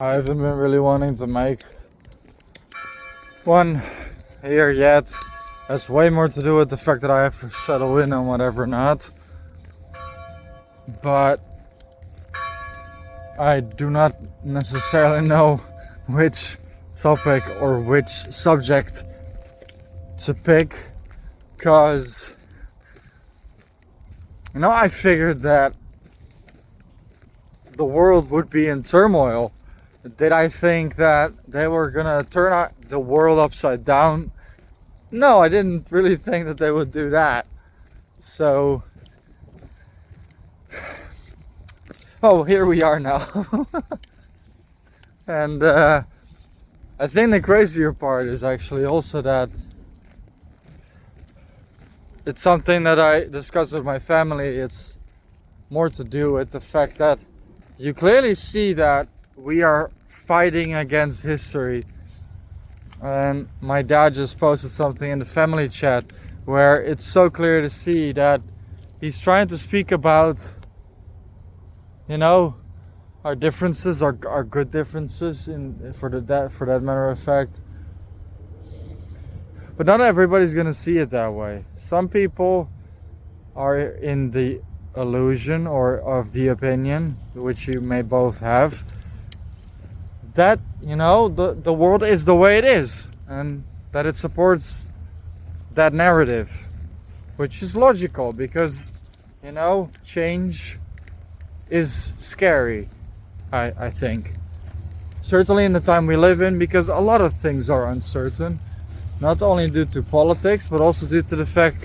I haven't been really wanting to make one here yet. That's way more to do with the fact that I have to settle in on whatever not. But I do not necessarily know which topic or which subject to pick, because I figured that the world would be in turmoil. Did I think that they were gonna turn the world upside down? No, I didn't really think that they would do that. So, here we are now. And I think the crazier part is actually also that it's something that I discuss with my family. It's more to do with the fact that you clearly see that we are fighting against history. And my dad just posted something in the family chat where it's so clear to see that he's trying to speak about, our differences, our good differences, for that matter of fact. But not everybody's gonna see it that way. Some people are in the illusion or of the opinion, which you may both have, that the world is the way it is, and that it supports that narrative, which is logical because change is scary. I think certainly in the time we live in, because a lot of things are uncertain, not only due to politics but also due to the fact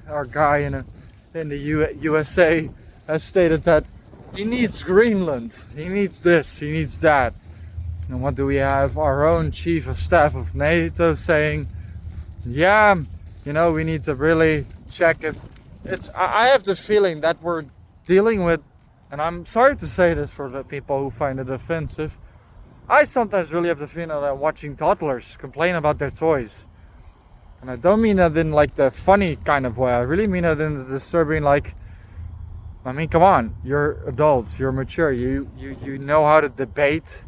our guy in the USA has stated that he needs Greenland, he needs this, he needs that. And what do we have? Our own chief of staff of NATO saying, we need to really check if I have the feeling that we're dealing with, and I'm sorry to say this for the people who find it offensive, I sometimes really have the feeling that I'm watching toddlers complain about their toys. And I don't mean that in like the funny kind of way. I really mean it in the disturbing, come on, you're adults, you're mature, you know how to debate,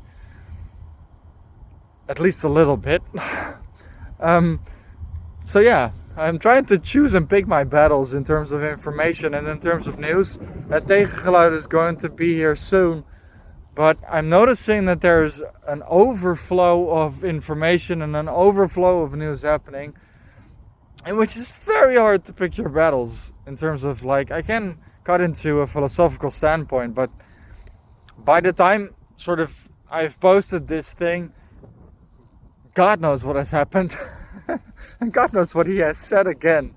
at least a little bit. So yeah, I'm trying to choose and pick my battles in terms of information and in terms of news. That tegengeluid is going to be here soon. But I'm noticing that there's an overflow of information and an overflow of news happening, and which is very hard to pick your battles in terms of I can cut into a philosophical standpoint, but by the time I've posted this thing, God knows what has happened. And God knows what he has said again.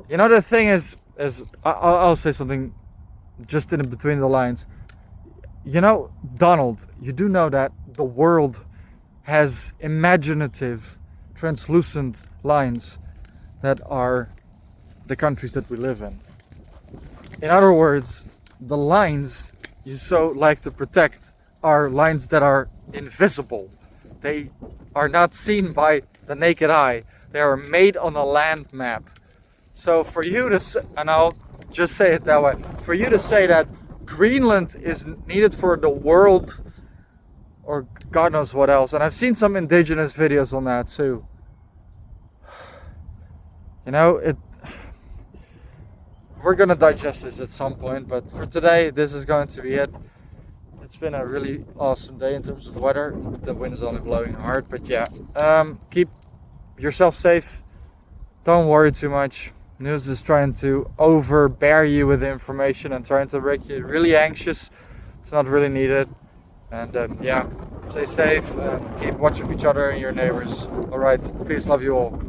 The thing is I'll say something just in between the lines. Donald, you do know that the world has imaginative, translucent lines that are the countries that we live in. In other words, the lines you so like to protect are lines that are invisible. They are not seen by the naked eye. They are made on a land map. So for you to say, and I'll just say it that way, for you to say that Greenland is needed for the world, or God knows what else, and I've seen some indigenous videos on that too. We're gonna digest this at some point, but for today, this is going to be it. It's been a really awesome day in terms of weather. The wind is only blowing hard, but yeah. Keep yourself safe. Don't worry too much. News is trying to overbear you with information and trying to make you really anxious. It's not really needed. And stay safe. Keep watch of each other and your neighbors. All right. Peace. Love you all.